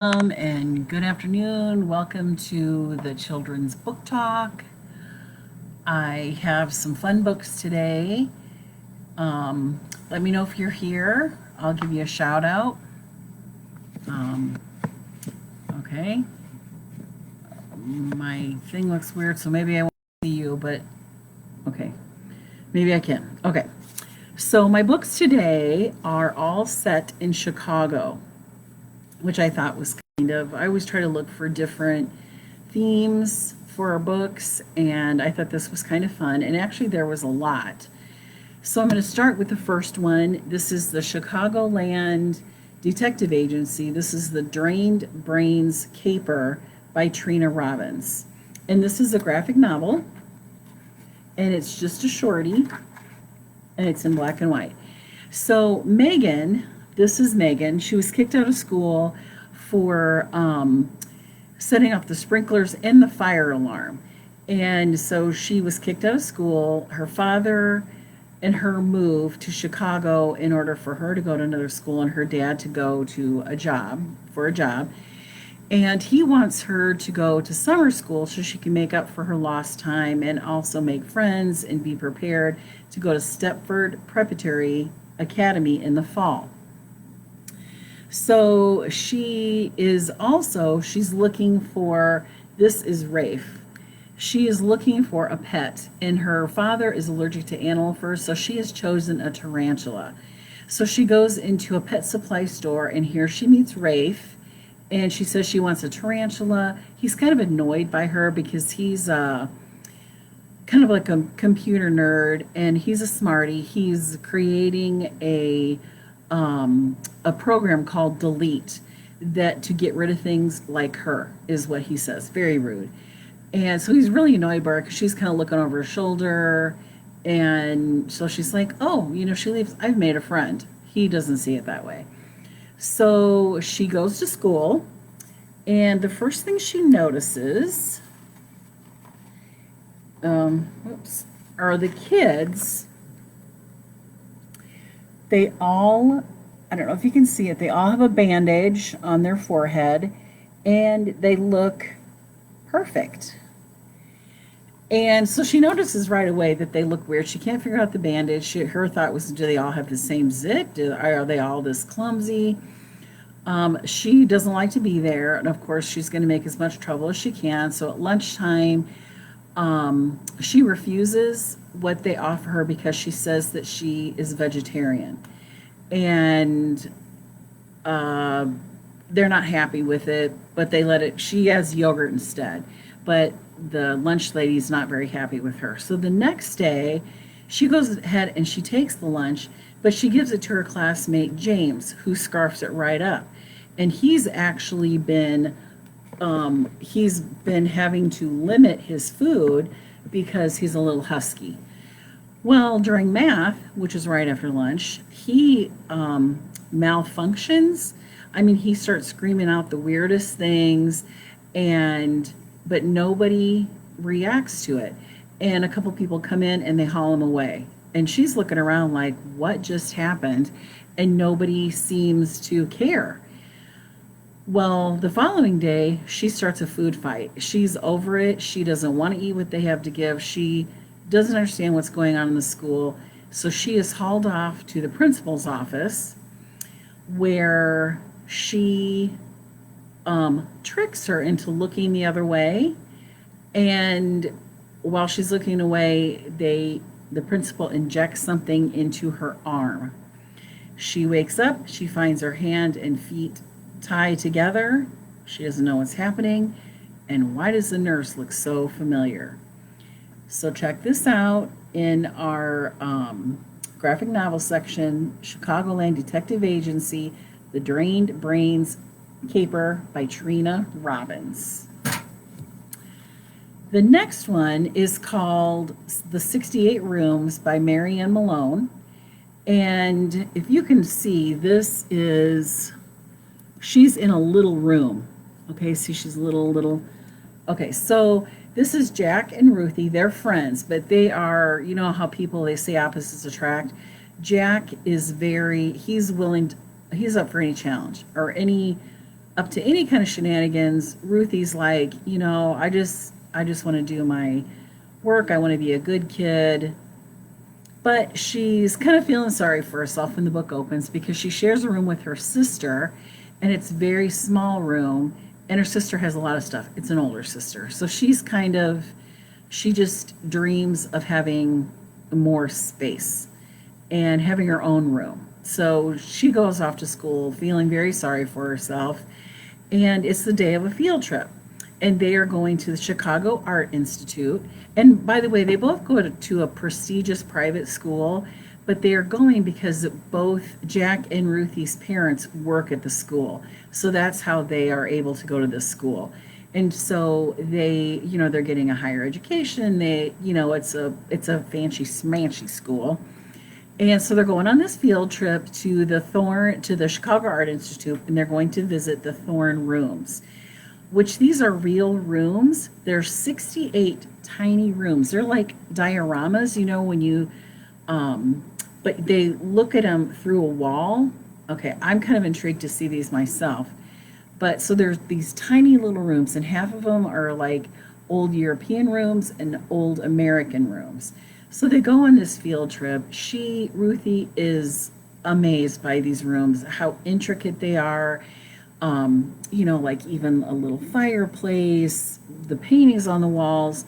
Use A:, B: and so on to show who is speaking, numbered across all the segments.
A: And good afternoon. Welcome to the Children's Book Talk. I have some fun books today. Let me know if you're here. I'll give you a shout out. Okay. My thing looks weird, so maybe I won't see you, but okay. Maybe I can. Okay. So my books today are all set in Chicago, which I thought was I always try to look for different themes for our books, and I thought this was kind of fun. And actually, there was a lot. So I'm going to start with the first one. This is the Chicagoland Detective Agency. This is the Drained Brains Caper by Trina Robbins. And this is a graphic novel, and it's just a shorty, and it's in black and white. So Megan, this is Megan. She was kicked out of school for setting off the sprinklers and the fire alarm. And so she was kicked out of school. Her father and her moved to Chicago in order for her to go to another school and her dad to go to a job, for a job. And he wants her to go to summer school so she can make up for her lost time and also make friends and be prepared to go to Stepford Preparatory Academy in the fall. So she's looking for, this is Rafe. She is looking for a pet, and her father is allergic to animal fur, so she has chosen a tarantula. So she goes into a pet supply store, and here she meets Rafe, and she says she wants a tarantula. He's kind of annoyed by her because he's kind of like a computer nerd, and he's a smarty. He's creating a program called Delete that to get rid of things like her, is what he says. Very rude. And so he's really annoyed by her because she's kind of looking over her shoulder. And so she's like, oh, she leaves. I've made a friend. He doesn't see it that way. So she goes to school, and the first thing she notices are the kids. They all, I don't know if you can see it, they all have a bandage on their forehead, and they look perfect. And so she notices right away that they look weird. She can't figure out the bandage. Her thought was, do they all have the same zit? Are they all this clumsy? She doesn't like to be there, and of course she's going to make as much trouble as she can. So at lunchtime, she refuses what they offer her because she says that she is vegetarian, and they're not happy with it, but they let it. She has yogurt instead, but the lunch lady's not very happy with her. So the next day, she goes ahead and she takes the lunch, but she gives it to her classmate James, who scarfs it right up, and he's actually been having to limit his food because he's a little husky. Well, during math, which is right after lunch, he malfunctions. I mean, he starts screaming out the weirdest things, but nobody reacts to it. And a couple people come in and they haul him away. And she's looking around like, what just happened? And nobody seems to care. Well, the following day, she starts a food fight. She's over it. She doesn't want to eat what they have to give. She doesn't understand what's going on in the school. So she is hauled off to the principal's office, where she tricks her into looking the other way. And while she's looking away, the principal injects something into her arm. She wakes up. She finds her hand and feet tied together. She doesn't know what's happening. And why does the nurse look so familiar? So check this out in our graphic novel section, Chicagoland Detective Agency, The Drained Brains Caper by Trina Robbins. The next one is called The 68 Rooms by Marianne Malone. And if you can see, she's in a little room. Okay, see, she's little. Okay, so this is Jack and Ruthie. They're friends, but they are, you know how they say opposites attract. Jack is he's up for any challenge or any up to any kind of shenanigans. Ruthie's like, I just want to do my work. I want to be a good kid. But she's kind of feeling sorry for herself when the book opens because she shares a room with her sister, and it's a very small room, and her sister has a lot of stuff. It's an older sister. So she just dreams of having more space and having her own room. So she goes off to school feeling very sorry for herself, and it's the day of a field trip. And they are going to the Chicago Art Institute. And by the way, they both go to a prestigious private school, but they are going because both Jack and Ruthie's parents work at the school. So that's how they are able to go to this school. And so they're getting a higher education. It's a fancy smancy school. And so they're going on this field trip to the Chicago Art Institute, and they're going to visit the Thorn Rooms, which these are real rooms. There's 68 tiny rooms. They're like dioramas, but they look at them through a wall. Okay, I'm kind of intrigued to see these myself. But so there's these tiny little rooms, and half of them are like old European rooms and old American rooms. So they go on this field trip. Ruthie is amazed by these rooms, how intricate they are. Like even a little fireplace, the paintings on the walls.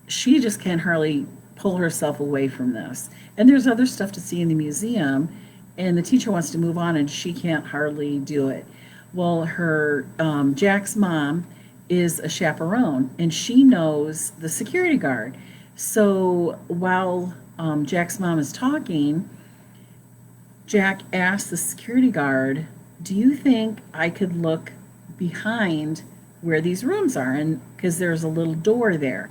A: She just can't hardly pull herself away from this. And there's other stuff to see in the museum, and the teacher wants to move on, and she can't hardly do it. Well, her Jack's mom is a chaperone, and she knows the security guard. So while Jack's mom is talking, Jack asks the security guard, do you think I could look behind where these rooms are? And because there's a little door there.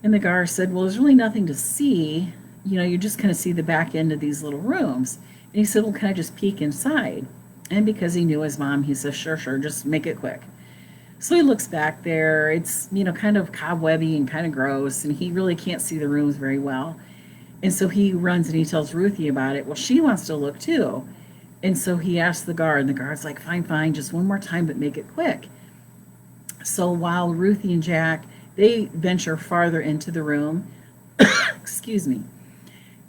A: And the guard said, well, there's really nothing to see. You just kind of see the back end of these little rooms. And he said, well, can I just peek inside? And because he knew his mom, he says, sure, just make it quick. So he looks back there. It's, kind of cobwebby and kind of gross, and he really can't see the rooms very well. And so he runs and he tells Ruthie about it. Well, she wants to look too. And so he asks the guard, and the guard's like, fine, just one more time, but make it quick. So while Ruthie and Jack, they venture farther into the room, excuse me,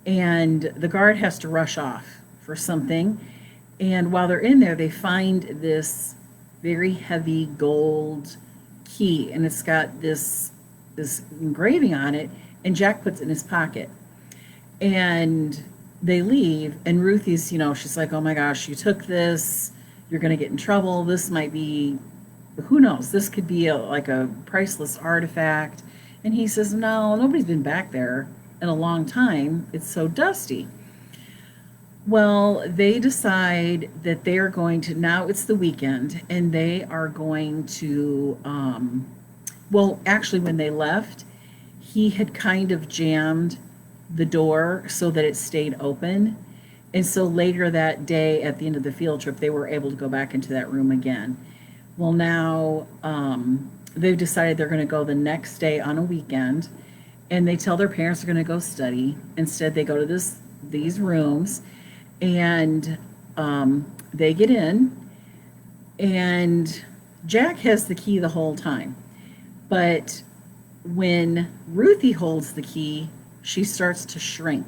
A: and the guard has to rush off for something. And while they're in there, they find this very heavy gold key, and it's got this engraving on it, and Jack puts it in his pocket. And they leave, and Ruthie's, she's like, oh my gosh, you took this, you're going to get in trouble. This might be, who knows, this could be like a priceless artifact. And he says, no, nobody's been back there in a long time. It's so dusty. Well, they decide that they are going to, now it's the weekend, and they are going to, actually when they left, he had kind of jammed the door so that it stayed open. And so later that day at the end of the field trip, they were able to go back into that room again. Well, now they've decided they're going to go the next day on a weekend, and they tell their parents they're going to go study. Instead, they go to these rooms, and they get in, and Jack has the key the whole time. But when Ruthie holds the key, she starts to shrink.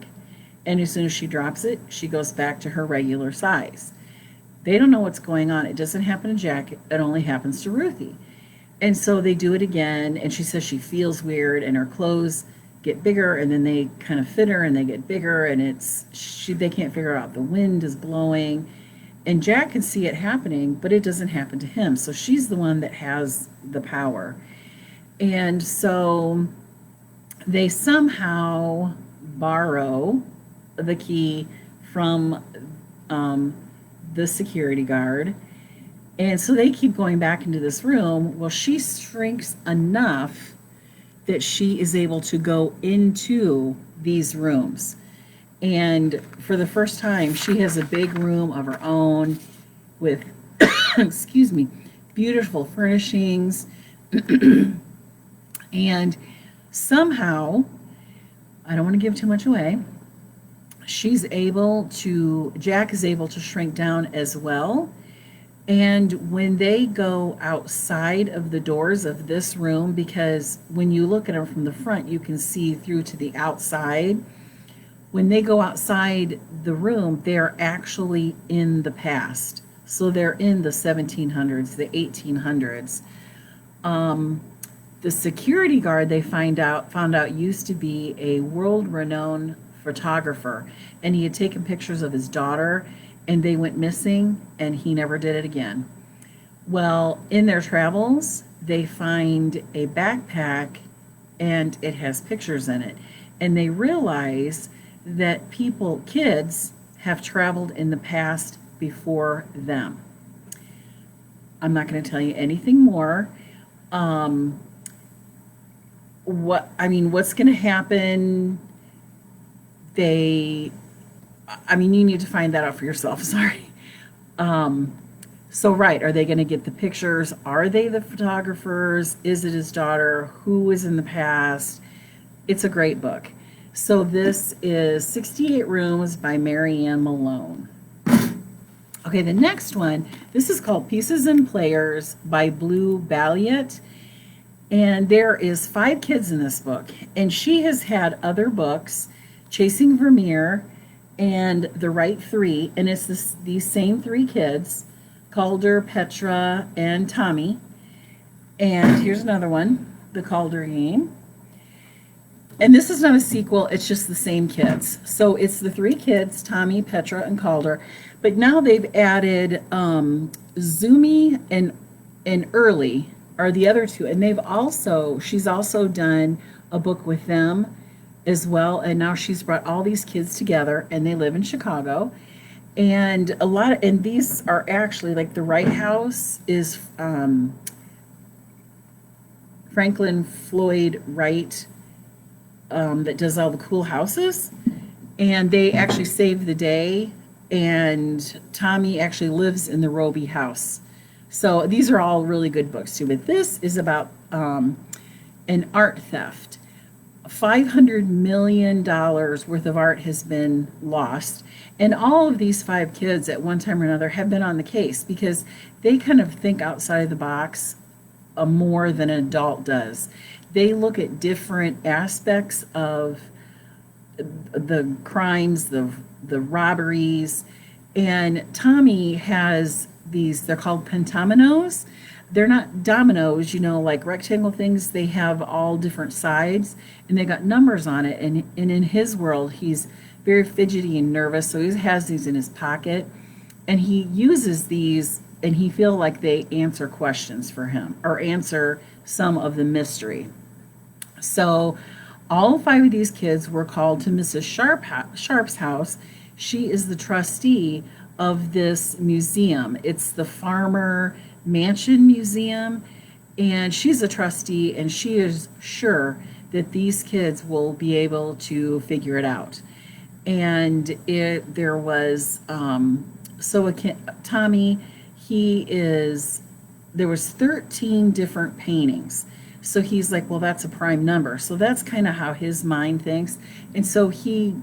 A: And as soon as she drops it, she goes back to her regular size. They don't know what's going on. It doesn't happen to Jack. It only happens to Ruthie. And so they do it again, and she says she feels weird, and her clothes get bigger, and then they kind of fit her, and they get bigger, and they can't figure out, the wind is blowing. And Jack can see it happening, but it doesn't happen to him. So she's the one that has the power. And so they somehow borrow the key from the security guard. And so they keep going back into this room. Well, she shrinks enough that she is able to go into these rooms. And for the first time, she has a big room of her own with, excuse me, beautiful furnishings. And somehow, I don't want to give too much away, Jack is able to shrink down as well. And when they go outside of the doors of this room, because when you look at them from the front, you can see through to the outside. When they go outside the room, they're actually in the past. So they're in the 1700s, the 1800s. The security guard they found out used to be a world-renowned photographer, and he had taken pictures of his daughter, and they went missing, and he never did it again. Well, in their travels, they find a backpack, and it has pictures in it, and they realize that kids, have traveled in the past before them. I'm not going to tell you anything more. What's going to happen? You need to find that out for yourself. Sorry. Right, are they going to get the pictures? Are they the photographers? Is it his daughter? Who is in the past? It's a great book. So this is 68 Rooms by Mary Ann Malone. Okay, the next one, this is called Pieces and Players by Blue Balliet. And there is 5 kids in this book. And she has had other books, Chasing Vermeer and The Right Three. And it's these same 3 kids, Calder, Petra, and Tommy. And here's another one, The Calder Game. And this is not a sequel, it's just the same kids. So it's the 3 kids, Tommy, Petra, and Calder. But now they've added Zumi and Early are the other 2. And she's also done a book with them as well. And now she's brought all these kids together, and they live in Chicago. And and these are actually, like, the Wright House is Franklin Floyd Wright, that does all the cool houses, and they actually saved the day, and Tommy actually lives in the Roby house. So these are all really good books too, but this is about an art theft. $500 million worth of art has been lost, and all of these 5 kids at one time or another have been on the case because they kind of think outside the box more than an adult does. They look at different aspects of the crimes, the robberies, and Tommy has these, they're called pentominoes. They're not dominoes, like rectangle things. They have all different sides, and they got numbers on it, and in his world, he's very fidgety and nervous, so he has these in his pocket, and he uses these, and he feels like they answer questions for him, or answer some of the mystery. So all 5 of these kids were called to Mrs. Sharp's house. She is the trustee of this museum. It's the Farmer Mansion Museum, and she's a trustee, and she is sure that these kids will be able to figure it out. And there was Tommy, there was 13 different paintings. So he's like, well, that's a prime number. So that's kind of how his mind thinks. And so he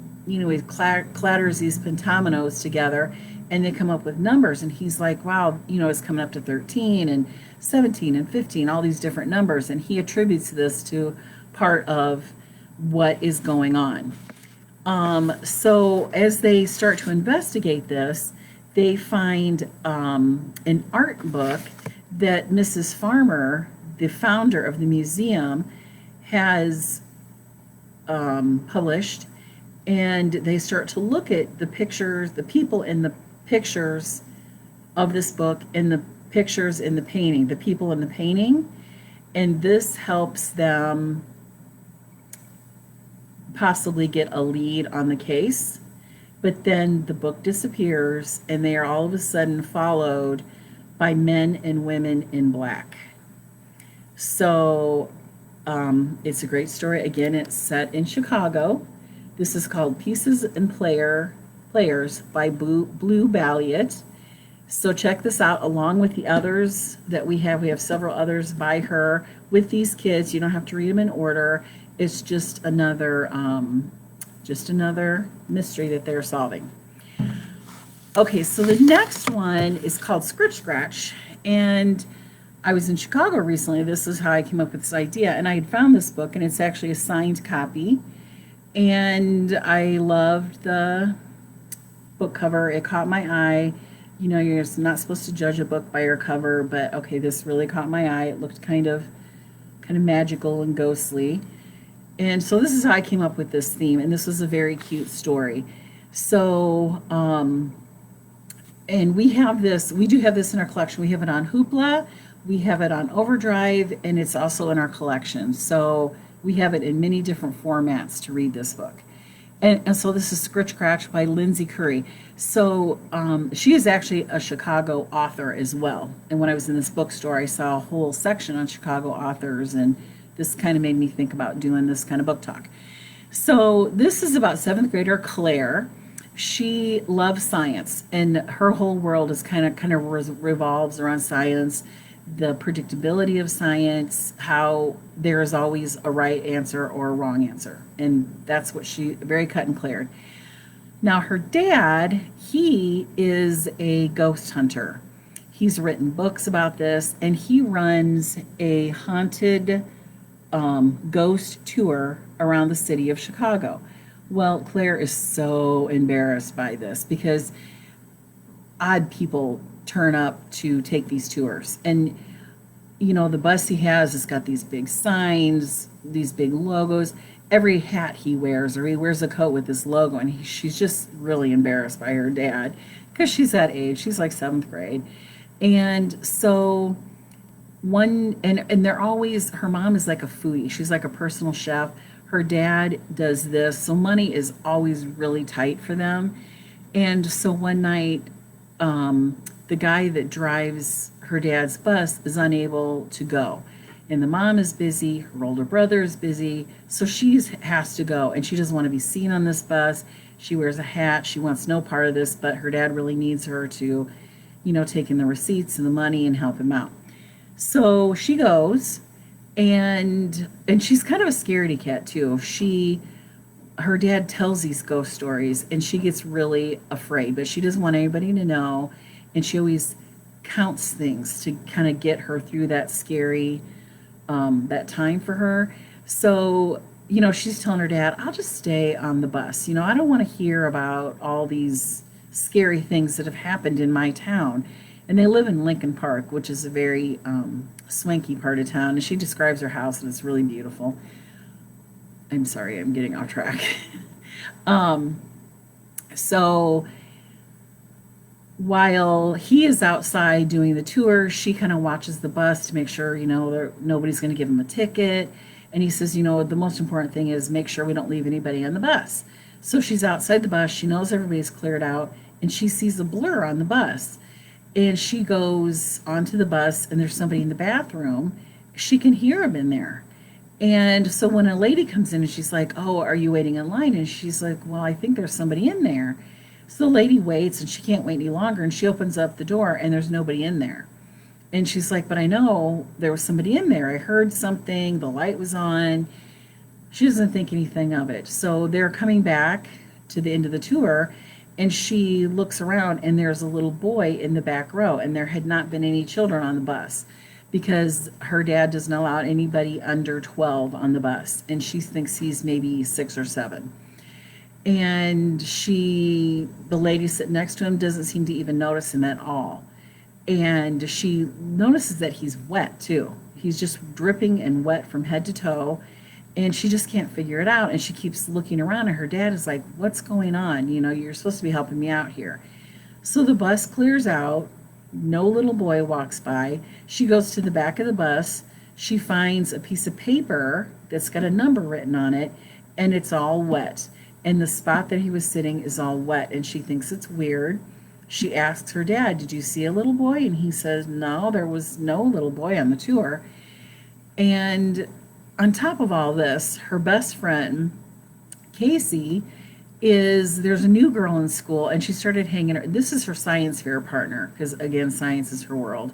A: clatters these pentominoes together, and they come up with numbers. And he's like, wow, it's coming up to 13 and 17 and 15, all these different numbers. And he attributes this to part of what is going on. So as they start to investigate this, they find an art book that Mrs. Farmer, the founder of the museum, has published, and they start to look at the pictures, the people in the pictures of this book, and the pictures in the painting, the people in the painting, and this helps them possibly get a lead on the case. But then the book disappears, and they are all of a sudden followed by men and women in black. So it's a great story. Again, it's set in Chicago. This is called Pieces and Players by Blue Balliet. So check this out along with the others that we have. We have several others by her with these kids. You don't have to read them in order. It's just another mystery that they're solving. Okay, so the next one is called Scritch Scratch. And I was in Chicago recently. This is how I came up with this idea. And I had found this book, and it's actually a signed copy. And I loved the book cover. It caught my eye. You know, you're not supposed to judge a book by your cover, but okay, this really caught my eye. It looked kind of magical and ghostly. And so this is how I came up with this theme, and this was a very cute story. So, and we do have this in our collection. We have it on Hoopla, we have it on Overdrive, and it's also in our collection. So we have it in many different formats to read this book. And so this is Scritch Scratch by Lindsay Curry. So she is actually a Chicago author as well. And when I was in this bookstore, I saw a whole section on Chicago authors, and this kind of made me think about doing this kind of book talk. So this is about seventh grader Claire. She loves science, and her whole world is kind of revolves around science, the predictability of science, how there is always a right answer or a wrong answer, and that's what she very cut and clear. Now her dad, he is a ghost hunter. He's written books about this, and he runs a haunted ghost tour around the city of Chicago. Well, Claire is so embarrassed by this because odd people turn up to take these tours. And, you know, the bus he has got these big signs, these big logos. Every hat he wears, or he wears a coat with this logo, and she's just really embarrassed by her dad because she's that age. She's like seventh grade. And so and they're always, her mom is like a foodie. She's like a personal chef. Her dad does this, so money is always really tight for them. And so one night, the guy that drives her dad's bus is unable to go. And the mom is busy, her older brother is busy, so she has to go. And she doesn't want to be seen on this bus. She wears a hat. She wants no part of this, but her dad really needs her to, you know, take in the receipts and the money and help him out. So she goes, and she's kind of a scaredy cat too. Her dad tells these ghost stories, and she gets really afraid, but she doesn't want anybody to know, and she always counts things to kind of get her through that scary that time for her. So, you know, she's telling her dad, I'll just stay on the bus. You know, I don't want to hear about all these scary things that have happened in my town. And they live in Lincoln Park, which is a very swanky part of town. And she describes her house, and it's really beautiful. I'm sorry, I'm getting off track. So while he is outside doing the tour, she kind of watches the bus to make sure, you know, nobody's going to give him a ticket. And he says, you know, the most important thing is make sure we don't leave anybody on the bus. So she's outside the bus. She knows everybody's cleared out, and she sees a blur on the bus. And she goes onto the bus, and there's somebody in the bathroom. She can hear him in there. And so when a lady comes in and she's like, oh, are you waiting in line? And she's like, well, I think there's somebody in there. So the lady waits, and she can't wait any longer, and she opens up the door, and there's nobody in there. And she's like, but I know there was somebody in there. I heard something. The light was on. She doesn't think anything of it. So they're coming back to the end of the tour, and she looks around, and there's a little boy in the back row, and there had not been any children on the bus because her dad doesn't allow anybody under 12 on the bus, and she thinks he's maybe 6 or 7. And the lady sitting next to him doesn't seem to even notice him at all. And she notices that he's wet too. He's just dripping and wet from head to toe, and she just can't figure it out. And she keeps looking around, and her dad is like, what's going on? You know, you're supposed to be helping me out here. So the bus clears out. No little boy walks by. She goes to the back of the bus. She finds a piece of paper that's got a number written on it, and it's all wet. And the spot that he was sitting is all wet, and she thinks it's weird. She asks her dad, did you see a little boy? And he says, no, there was no little boy on the tour. And on top of all this, her best friend, Casey, there's a new girl in school, and she started this is her science fair partner, because again, science is her world.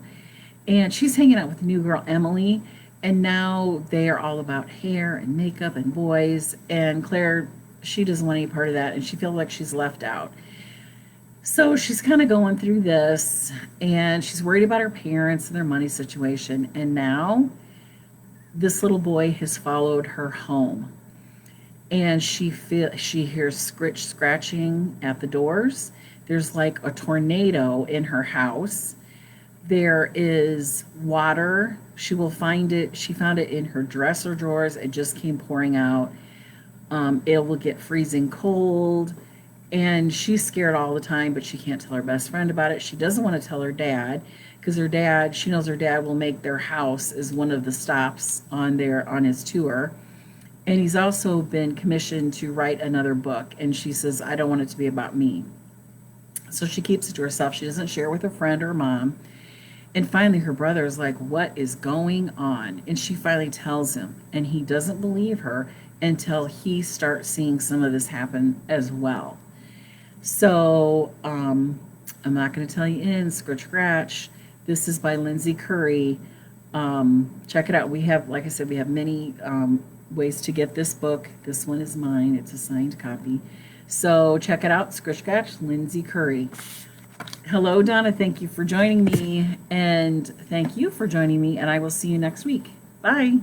A: And she's hanging out with the new girl, Emily, and now they are all about hair and makeup and boys, and Claire, she doesn't want any part of that, and she feels like she's left out. So she's kind of going through this, and she's worried about her parents and their money situation. And now this little boy has followed her home, and she hears Scritch scratching at the doors. There's like a tornado in her house. There is water. She will find it. She found it in her dresser drawers. It just came pouring out. It will get freezing cold. And she's scared all the time, but she can't tell her best friend about it. She doesn't want to tell her dad because she knows her dad will make their house as one of the stops on his tour. And he's also been commissioned to write another book. And she says, I don't want it to be about me. So she keeps it to herself. She doesn't share with her friend or mom. And finally, her brother is like, what is going on? And she finally tells him. And he doesn't believe her until he starts seeing some of this happen as well. So I'm not going to tell you in Scritch Scratch. This is by Lindsay Curry. Check it out. We have, like I said, we have many ways to get this book. This one is mine. It's a signed copy. So check it out. Scritch Scratch, Lindsay Curry. Hello, Donna. Thank you for joining me. And thank you for joining me. And I will see you next week. Bye.